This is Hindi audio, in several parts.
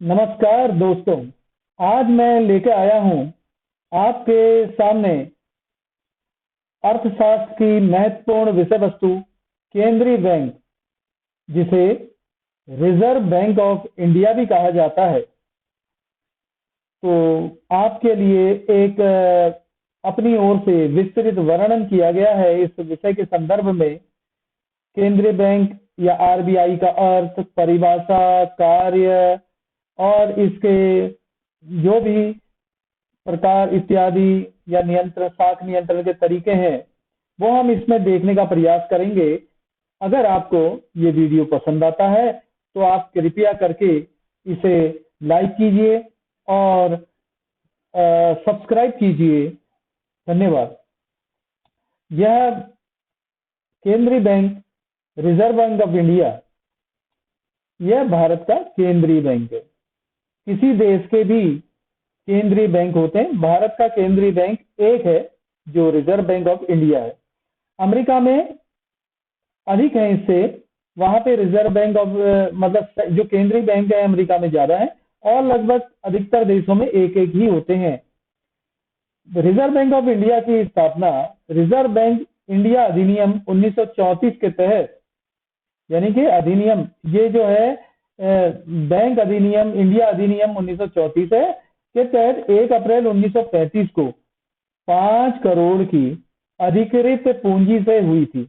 नमस्कार दोस्तों। आज मैं लेके आया हूं आपके सामने अर्थशास्त्र की महत्वपूर्ण विषय वस्तु केंद्रीय बैंक, जिसे रिजर्व बैंक ऑफ इंडिया भी कहा जाता है। तो आपके लिए एक अपनी ओर से विस्तृत वर्णन किया गया है इस विषय के संदर्भ में। केंद्रीय बैंक या आरबीआई का अर्थ, परिभाषा, कार्य और इसके जो भी प्रकार इत्यादि या नियंत्रण, साख नियंत्रण के तरीके हैं, वो हम इसमें देखने का प्रयास करेंगे। अगर आपको ये वीडियो पसंद आता है तो आप कृपया करके इसे लाइक कीजिए और सब्सक्राइब कीजिए। धन्यवाद। यह केंद्रीय bank, reserve bank of India, यह भारत का केंद्रीय बैंक है। किसी देश के भी केंद्रीय बैंक होते हैं। भारत का केंद्रीय बैंक एक है जो रिजर्व बैंक ऑफ इंडिया है। अमेरिका में अधिक है इससे, वहां पे रिजर्व बैंक ऑफ मतलब जो केंद्रीय बैंक है अमेरिका में ज्यादा है, और लगभग अधिकतर देशों में एक एक ही होते हैं। रिजर्व बैंक ऑफ इंडिया की स्थापना रिजर्व बैंक इंडिया अधिनियम 1934 के तहत, यानी कि अधिनियम ये जो है बैंक अधिनियम, इंडिया अधिनियम 1934 है, के तहत 1 अप्रैल 1935 को 5 करोड़ की अधिकृत पूंजी से हुई थी।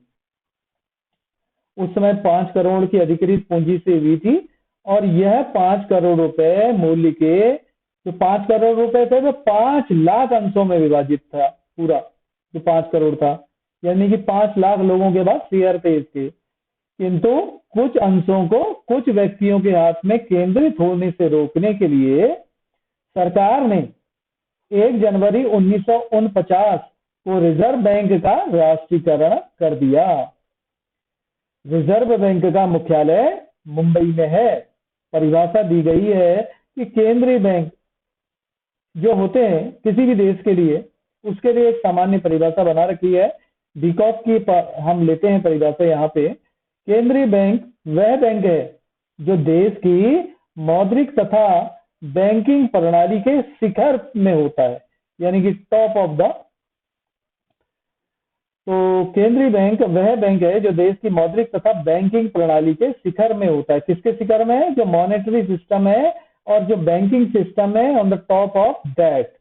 उस समय 5 करोड़ की अधिकृत पूंजी से हुई थी, और यह 5 करोड़ रुपए मूल्य के जो 5 करोड़ रुपए थे वो 5 लाख अंशों में विभाजित था। पूरा जो 5 करोड़ था, यानी कि 5 लाख लोगों के पास शेयर थे इसके, किंतु कुछ अंशों को कुछ व्यक्तियों के हाथ में केंद्रित होने से रोकने के लिए सरकार ने 1 जनवरी 1949 को रिजर्व बैंक का राष्ट्रीयकरण कर दिया। रिजर्व बैंक का मुख्यालय मुंबई में है। परिभाषा दी गई है कि केंद्रीय बैंक जो होते हैं किसी भी देश के लिए, उसके लिए एक सामान्य परिभाषा बना रखी है। डिकॉक की हम लेते हैं परिभाषा यहाँ पे। केंद्रीय बैंक वह बैंक है जो देश की मौद्रिक तथा बैंकिंग प्रणाली के शिखर में होता है, यानी कि टॉप ऑफ द। तो केंद्रीय बैंक वह बैंक है जो देश की मौद्रिक तथा बैंकिंग प्रणाली के शिखर में होता है। किसके शिखर में है? जो मॉनेटरी सिस्टम है और जो बैंकिंग सिस्टम है, on the top of that,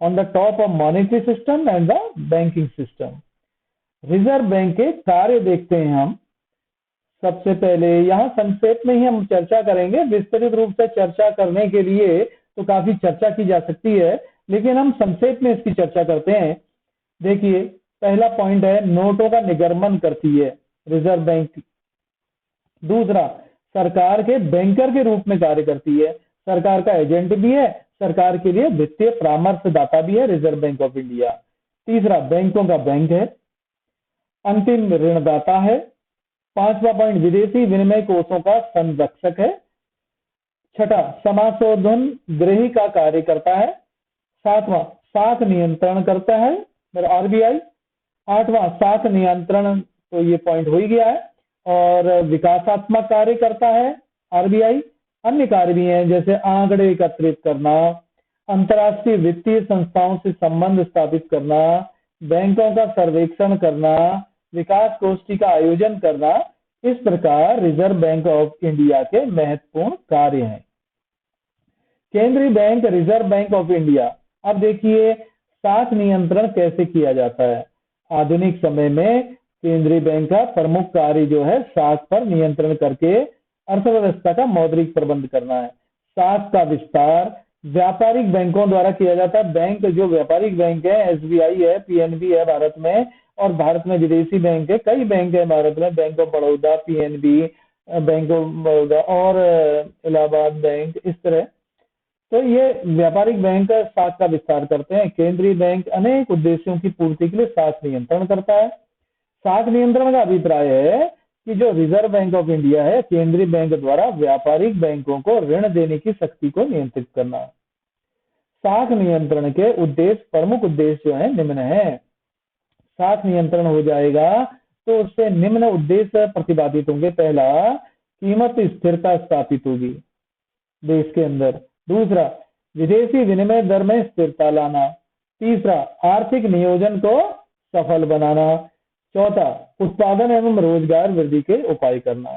on the top of monetary system and the banking system. Reserve bank के कार्य देखते हैं हम। सबसे पहले यहाँ संक्षेप में ही हम चर्चा करेंगे। विस्तृत रूप से चर्चा करने के लिए तो काफी चर्चा की जा सकती है, लेकिन हम संक्षेप में इसकी चर्चा करते हैं। देखिए, पहला पॉइंट है, नोटों का निर्गमन करती है रिजर्व बैंक। दूसरा, सरकार के बैंकर के रूप में कार्य करती है। सरकार का एजेंट भी है, सरकार के लिए वित्तीय परामर्शदाता भी है रिजर्व बैंक ऑफ इंडिया। तीसरा, बैंकों का बैंक है। अंतिम ऋणदाता है। 5वां पॉइंट, विदेशी विनिमय कोषों का संरक्षक है। छठा, समाशोधन गृह का कार्य करता है। 7वां, साख नियंत्रण करता है आरबीआई। 8वां, साख नियंत्रण, तो ये पॉइंट हो ही गया है। और विकासात्मक कार्य करता है आरबीआई। अन्य कार्य भी हैं, जैसे आंकड़े एकत्रित करना, अंतर्राष्ट्रीय वित्तीय संस्थाओं से संबंध स्थापित करना, बैंकों का सर्वेक्षण करना, विकास गोष्ठी का आयोजन करना। इस प्रकार रिजर्व बैंक ऑफ इंडिया के महत्वपूर्ण कार्य हैं। केंद्रीय bank, reserve bank of India. अब देखिए, साख नियंत्रण कैसे किया जाता है। आधुनिक समय में केंद्रीय बैंक का प्रमुख कार्य जो है साख पर नियंत्रण करके अर्थव्यवस्था का मौद्रिक प्रबंध करना है। साख का विस्तार व्यापारिक बैंकों द्वारा किया जाता है। बैंक जो व्यापारिक बैंक है, एसबीआई है, पीएनबी है भारत में, और भारत में विदेशी बैंक है, कई बैंक है भारत में, bank of Baroda, PNB, bank of Baroda और इलाहाबाद बैंक, इस तरह। तो ये व्यापारिक बैंक साख का विस्तार करते हैं। केंद्रीय बैंक अनेक उद्देश्यों की पूर्ति के लिए साख नियंत्रण करता है। साख नियंत्रण का अभिप्राय है कि जो रिजर्व बैंक ऑफ इंडिया है, केंद्रीय बैंक द्वारा व्यापारिक बैंकों को ऋण देने की शक्ति को नियंत्रित करना। साख नियंत्रण के उद्देश्य, प्रमुख उद्देश्य जो है निम्न है। साख नियंत्रण हो जाएगा तो उससे निम्न उद्देश्य प्रतिपादित होंगे। पहला, कीमत स्थिरता स्थापित होगी। देश के अंदर। दूसरा, विदेशी विनिमय दर में स्थिरता लाना। तीसरा, आर्थिक नियोजन को सफल बनाना। चौथा, उत्पादन एवं रोजगार वृद्धि के उपाय करना।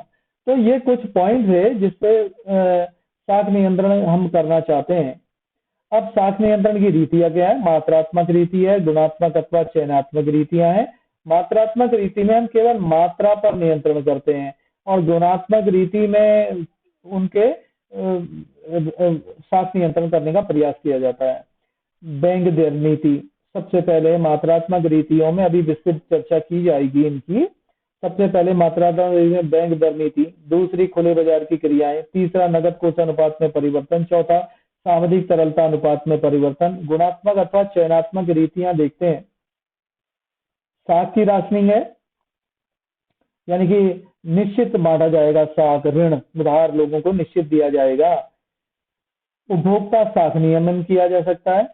तो ये कुछ पॉइंट है जिसपे साख नियंत्रण हम करना चाहते हैं। अब साख नियंत्रण की रीतियां क्या है? मात्रात्मक रीति है, गुणात्मक अथवा चयनात्मक रीतियां हैं। मात्रात्मक रीति में हम केवल मात्रा पर नियंत्रण करते हैं और गुणात्मक रीति में उनके साख नियंत्रण करने का प्रयास किया जाता है। बैंक दर नीति, सबसे पहले मात्रात्मक रीतियों में अभी विस्तृत चर्चा की जाएगी इनकी। सबसे पहले मात्रात्मक बैंक दर नीति, दूसरी खुले बाजार की क्रियाएं, तीसरा नगद कोष अनुपात में परिवर्तन, चौथा सावधिक तरलता अनुपात में परिवर्तन। गुणात्मक अथवा चयनात्मक रीतियां देखते हैं। साख की राशनिंग है, यानी कि निश्चित बांटा जाएगा साख, ऋण उधार लोगों को निश्चित दिया जाएगा। उपभोक्ता साख नियमन किया जा सकता है,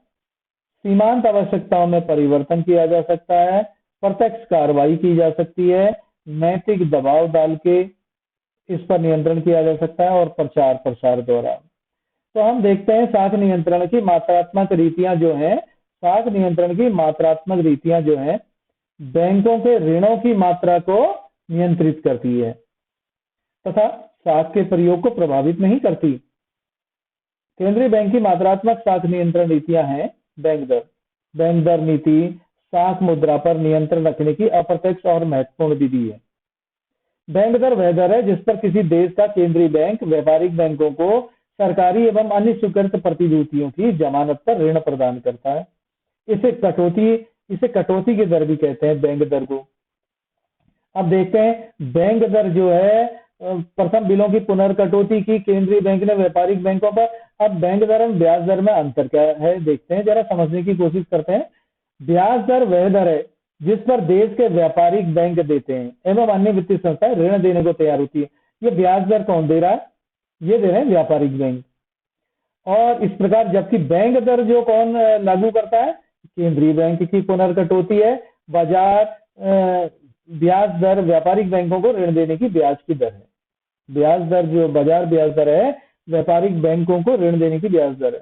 सीमांत आवश्यकताओं में परिवर्तन किया जा सकता है, प्रत्यक्ष कार्रवाई की जा सकती है, नैतिक दबाव डाल के इस पर नियंत्रण किया जा सकता है और प्रचार प्रसार द्वारा। तो हम देखते हैं साख नियंत्रण की मात्रात्मक रीतियां जो हैं, साख नियंत्रण की मात्रात्मक रीतियां जो हैं बैंकों के ऋणों की मात्रा को नियंत्रित करती है तथा साख के प्रयोग को प्रभावित नहीं करती। केंद्रीय बैंक की मात्रात्मक साख नियंत्रण नीतियां हैं बैंक दर। बैंक दर नीति साख मुद्रा पर नियंत्रण रखने की अप्रत्यक्ष और महत्वपूर्ण विधि है। बैंक दर वह दर है जिस पर किसी देश का केंद्रीय बैंक व्यापारिक बैंकों को सरकारी एवं अन्य स्वीकृत प्रतिभूतियों की जमानत पर ऋण प्रदान करता है। इसे कटौती की दर भी कहते हैं बैंक दर को। अब देखते हैं बैंक दर जो है, प्रथम बिलों की पुनर्कटौती की केंद्रीय बैंक ने व्यापारिक बैंकों पर। अब बैंक दर और ब्याज दर में अंतर क्या है देखते हैं, जरा समझने की कोशिश करते हैं। ब्याज दर वह दर है जिस पर देश के व्यापारिक बैंक देते हैं एवं अन्य वित्तीय संस्थाएं ऋण देने को तैयार होती है। ये ब्याज दर कौन दे रहा है? ये दे रहे हैं व्यापारिक बैंक। और इस प्रकार जबकि बैंक दर जो कौन लागू करता है? केंद्रीय बैंक की पुनर्कटौती है। बाजार ब्याज दर व्यापारिक बैंकों को ऋण देने की ब्याज की दर है। ब्याज दर जो बाजार ब्याज दर है, व्यापारिक बैंकों को ऋण देने की ब्याज दर है।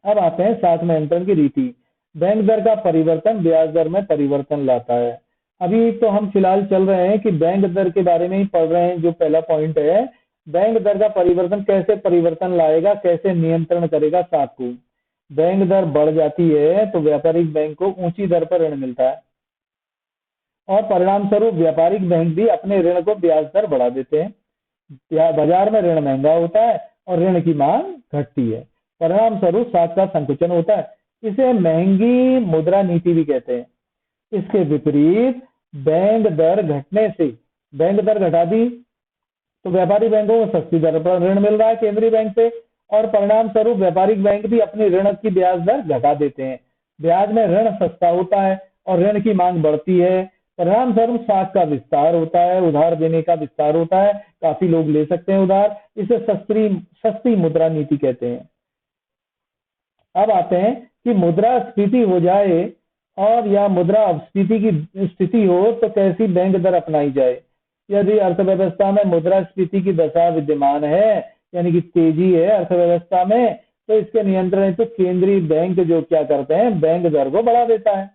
अब आते हैं साख नियंत्रण की रीति। बैंक दर का परिवर्तन ब्याज दर में परिवर्तन लाता है। अभी तो हम फिलहाल चल रहे हैं कि बैंक दर के बारे में ही पढ़ रहे हैं। जो पहला पॉइंट है, बैंक दर का परिवर्तन कैसे परिवर्तन लाएगा, कैसे नियंत्रण करेगा साख को। बैंक दर बढ़ जाती है तो व्यापारिक बैंक को ऊंची दर पर ऋण मिलता है और परिणाम स्वरूप व्यापारिक बैंक भी अपने ऋण को ब्याज दर बढ़ा देते हैं। बाजार में ऋण महंगा होता है और ऋण की मांग घटती है, परिणाम स्वरूप साख का संकुचन होता है। इसे महंगी मुद्रा नीति भी कहते हैं। इसके विपरीत बैंक दर घटने से, बैंक दर घटा दी तो व्यापारी बैंकों को सस्ती दर पर ऋण मिल रहा है केंद्रीय बैंक से और परिणाम स्वरूप व्यापारिक बैंक भी अपनी ऋण की ब्याज दर घटा देते हैं। ब्याज में ऋण सस्ता होता है और ऋण की मांग बढ़ती है, परिणाम स्वरूप साख का विस्तार होता है, उधार देने का विस्तार होता है, काफी लोग ले सकते हैं उधार। इसे सस्ती मुद्रा नीति कहते हैं। अब आते हैं कि मुद्रास्फीति हो जाए और या मुद्रा अपस्फीति की स्थिति हो तो कैसी बैंक दर अपनाई जाए। यदि अर्थव्यवस्था में मुद्रास्फीति की दशा विद्यमान है, यानी कि तेजी है अर्थव्यवस्था में, तो इसके नियंत्रण हेतु केंद्रीय बैंक जो क्या करते हैं, बैंक दर को बढ़ा देता है।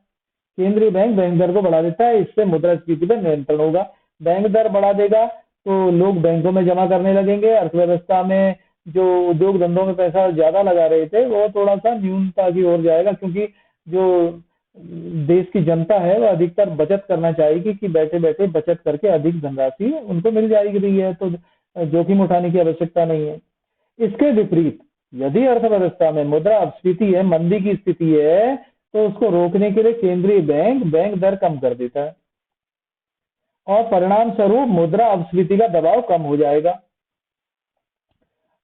केंद्रीय बैंक दर को बढ़ा देता है, इससे मुद्रास्फीति पर नियंत्रण होगा। बैंक दर बढ़ा देगा तो लोग बैंकों में जमा करने लगेंगे। अर्थव्यवस्था में जो उद्योग धंधों में पैसा ज्यादा लगा रहे थे वो थोड़ा सा न्यूनता की ओर जाएगा, क्योंकि जो देश की जनता है वो अधिकतर बचत करना चाहेगी कि बैठे बैठे बचत करके अधिक धनराशि उनको मिल जाएगी है, तो जोखिम उठाने की आवश्यकता नहीं है। इसके विपरीत यदि अर्थव्यवस्था में मुद्रा अपस्फीति है, मंदी की स्थिति है, तो उसको रोकने के लिए केंद्रीय बैंक दर कम कर देता है और परिणाम स्वरूप मुद्रा अपस्फीति का दबाव कम हो जाएगा।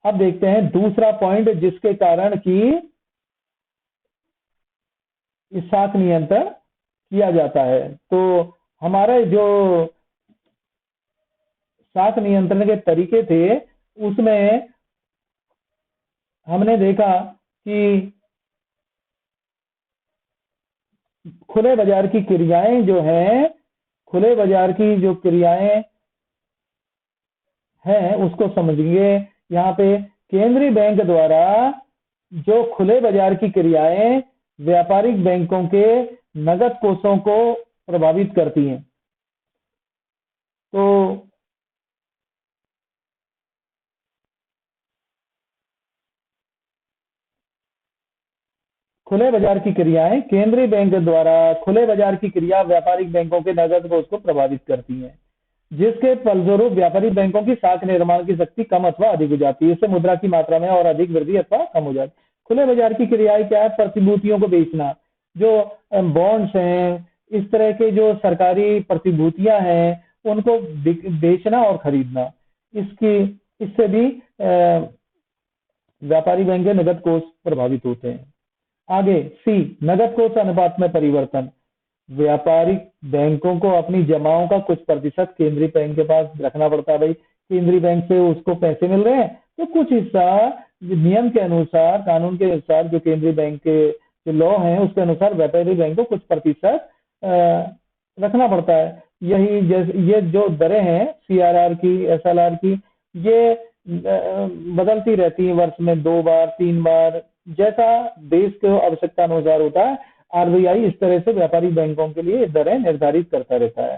अब देखते हैं दूसरा पॉइंट जिसके कारण कि इस साख नियंत्रण किया जाता है। तो हमारे जो साख नियंत्रण के तरीके थे उसमें हमने देखा कि खुले बाजार की क्रियाएं जो हैं, खुले बाजार की जो क्रियाएं हैं उसको समझिए। यहाँ पे केंद्रीय बैंक द्वारा जो खुले बाजार की क्रियाएं व्यापारिक बैंकों के नगद कोषों को प्रभावित करती हैं। तो खुले बाजार की क्रियाएं केंद्रीय बैंक द्वारा खुले बाजार की क्रिया व्यापारिक बैंकों के नगद कोष को प्रभावित करती हैं, जिसके फलस्वरूप व्यापारिक बैंकों की साख निर्माण की शक्ति कम अथवा अधिक हो जाती है। इससे मुद्रा की मात्रा में और अधिक वृद्धि अथवा कम हो जाती है। खुले बाजार की क्रियाएं क्या है? प्रतिभूतियों को बेचना, जो बॉन्ड्स हैं, इस तरह के जो सरकारी प्रतिभूतियां हैं, उनको बेचना और खरीदना, इससे भी व्यापारी बैंक के नगद कोष प्रभावित होते हैं। आगे सी, नगद कोष अनुपात में परिवर्तन। व्यापारिक बैंकों को अपनी जमाओं का कुछ प्रतिशत केंद्रीय बैंक के पास रखना पड़ता है। भाई केंद्रीय बैंक से उसको पैसे मिल रहे हैं, तो कुछ हिस्सा नियम के अनुसार, कानून के अनुसार, जो केंद्रीय बैंक के जो लॉ हैं उसके अनुसार व्यापारी बैंक को कुछ प्रतिशत रखना पड़ता है। ये जो दरें हैं CRR की, SLR की, ये बदलती रहती है वर्ष में 2 बार 3 बार, जैसा देश को आवश्यकता अनुसार होता है। RBI इस तरह से व्यापारी बैंकों के लिए दरें निर्धारित करता रहता है।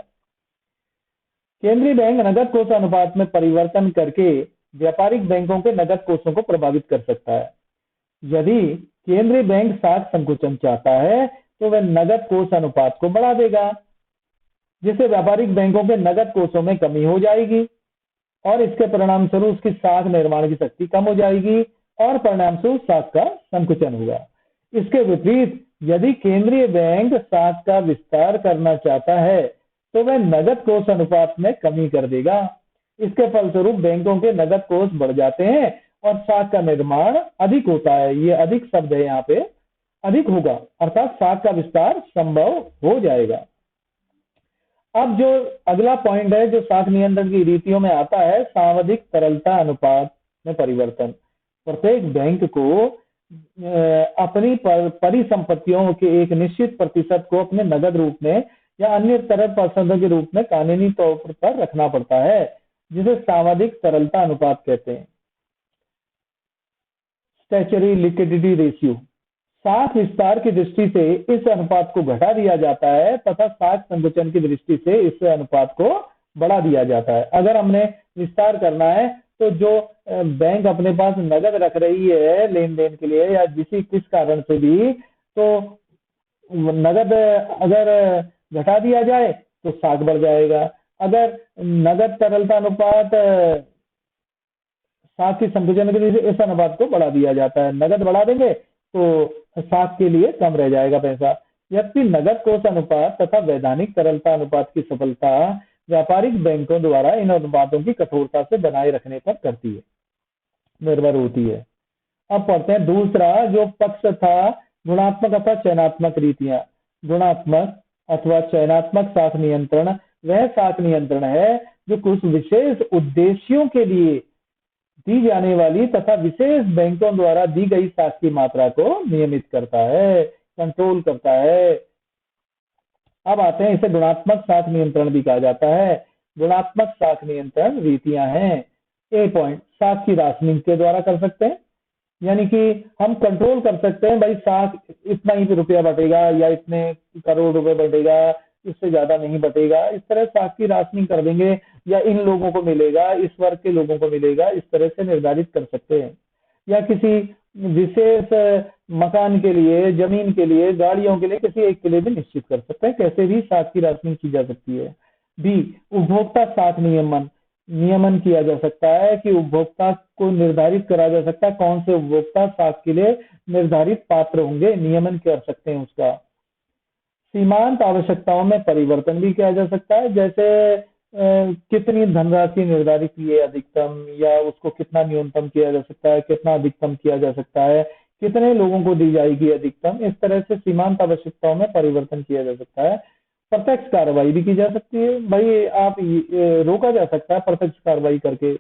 केंद्रीय बैंक नगद कोष अनुपात में परिवर्तन करके व्यापारिक बैंकों के नगद कोषों को प्रभावित कर सकता है। यदि केंद्रीय बैंक साख संकुचन चाहता है तो वह नगद कोष अनुपात को बढ़ा देगा, जिससे व्यापारिक बैंकों के नगद कोषों में कमी हो जाएगी और इसके परिणाम स्वरूप उसकी साख निर्माण की शक्ति कम हो जाएगी और परिणाम स्वरूप साख का संकुचन होगा। इसके विपरीत यदि केंद्रीय बैंक साख का विस्तार करना चाहता है तो वह नगद कोष अनुपात में कमी कर देगा। इसके फलस्वरूप बैंकों के नगद कोष बढ़ जाते हैं और साख का निर्माण अधिक होता है। ये अधिक शब्द है यहाँ पे, अधिक होगा, अर्थात साख का विस्तार संभव हो जाएगा। अब जो अगला पॉइंट है जो साख नियंत्रण की रीतियों में आता है, सावधिक तरलता अनुपात में परिवर्तन। प्रत्येक बैंक को अपनी परिसंपत्तियों के एक निश्चित प्रतिशत को अपने नगद रूप में या अन्य तरल पदार्थों के रूप में कानूनी तौर पर रखना पड़ता है, जिसे सावधिक तरलता अनुपात कहते हैं। Statutory liquidity ratio. साख विस्तार की दृष्टि से इस अनुपात को घटा दिया जाता है तथा साख संकुचन की दृष्टि से इस अनुपात को बढ़ा दिया जाता है। अगर हमने विस्तार करना है तो जो बैंक अपने पास नगद रख रही है लेन देन के लिए या किस कारण से भी, तो नगद अगर घटा दिया जाए तो साख बढ़ जाएगा। अगर नगद तरलता अनुपात साख की संकुचन के लिए इस अनुपात को बढ़ा दिया जाता है। नगद बढ़ा देंगे तो साख के लिए कम रह जाएगा पैसा। जबकि नगद कोष अनुपात तथा वैधानिक तरलता अनुपात की सफलता व्यापारिक बैंकों द्वारा इन अनुपातों की कठोरता से बनाए रखने पर करती है, निर्भर होती है। अब पढ़ते हैं दूसरा जो पक्ष था, गुणात्मक अथवा चयनात्मक रीतियां। गुणात्मक अथवा चयनात्मक साख नियंत्रण वह साख नियंत्रण है जो कुछ विशेष उद्देश्यों के लिए दी जाने वाली तथा विशेष बैंकों द्वारा दी गई साख की मात्रा को नियमित करता है, कंट्रोल करता है। अब आते हैं, इसे गुणात्मक साख नियंत्रण भी कहा जाता है। गुणात्मक साख नियंत्रण रीतियां हैं। ए पॉइंट, साख की राशनिंग के द्वारा कर सकते हैं, यानी कि हम कंट्रोल कर सकते हैं भाई साख इतना ही रुपया बटेगा या इतने करोड़ रुपए बटेगा, इससे ज्यादा नहीं बटेगा। इस तरह साख की राशनिंग कर देंगे, या इन लोगों को मिलेगा, इस वर्ग के लोगों को मिलेगा, इस तरह से निर्धारित कर सकते हैं। या किसी विशेष मकान के लिए, जमीन के लिए, गाड़ियों के लिए, किसी एक के लिए भी निश्चित कर सकते हैं। कैसे भी साख की राशनिंग की जा सकती है। बी, उपभोक्ता साख नियमन किया जा सकता है कि उपभोक्ता को निर्धारित करा जा सकता है कौन से उपभोक्ता साख के लिए निर्धारित पात्र होंगे, नियमन कर सकते हैं उसका। सीमांत आवश्यकताओं में परिवर्तन भी किया जा सकता है, जैसे कितनी धनराशि निर्धारित की है अधिकतम, या उसको कितना न्यूनतम किया जा सकता है, कितना अधिकतम किया जा सकता है, कितने लोगों को दी जाएगी अधिकतम। इस तरह से सीमांत आवश्यकताओं में परिवर्तन किया जा सकता है। प्रत्यक्ष कार्रवाई भी की जा सकती है, भाई आप रोका जा सकता है प्रत्यक्ष कार्रवाई करके।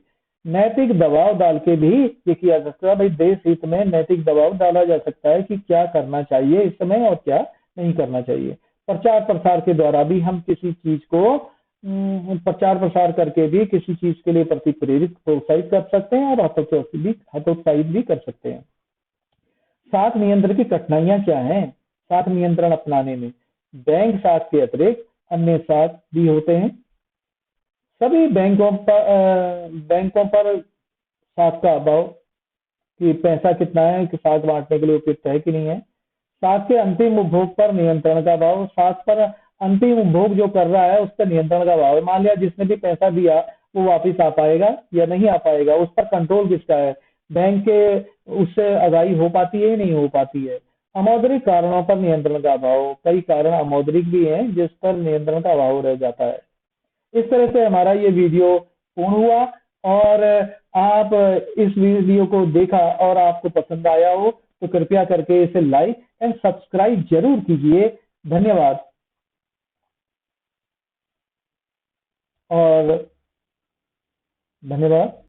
नैतिक दबाव डाल के भी ये किया जा सकता है, भाई देश हित में नैतिक दबाव डाला जा सकता है कि क्या करना चाहिए इस समय और क्या नहीं करना चाहिए। प्रचार प्रसार के द्वारा भी हम किसी चीज को प्रचार प्रसार करके भी किसी चीज के लिए प्रति प्रेरित प्रोत्साहित कर सकते हैं और हतोत्साहित भी कर सकते हैं। साख नियंत्रण की कठिनाइयां क्या हैं? साख नियंत्रण अपनाने में बैंक साख के अतिरिक्त अन्य साख भी होते हैं। सभी बैंकों पर साख का अभाव कि पैसा कितना है कि साख बांटने के लिए उपयुक्त है कि नहीं है। साख के अंतिम उपभोग पर नियंत्रण का अभाव, साख पर अंतिम उपभोग जो कर रहा है उस पर नियंत्रण का अभाव है। मान लिया जिसने भी पैसा दिया वो वापिस आ पाएगा या नहीं आ पाएगा, उस पर कंट्रोल किसका है? बैंक के उससे अदाई हो पाती है नहीं हो पाती है। अमौद्रिक कारणों पर नियंत्रण का अभाव, कई कारण अमौद्रिक भी हैं जिस पर नियंत्रण का अभाव रह जाता है। इस तरह से हमारा ये वीडियो पूर्ण हुआ और आप इस वीडियो को देखा और आपको पसंद आया हो तो कृपया करके इसे लाइक एंड सब्सक्राइब जरूर कीजिए। धन्यवाद। और धन्यवाद।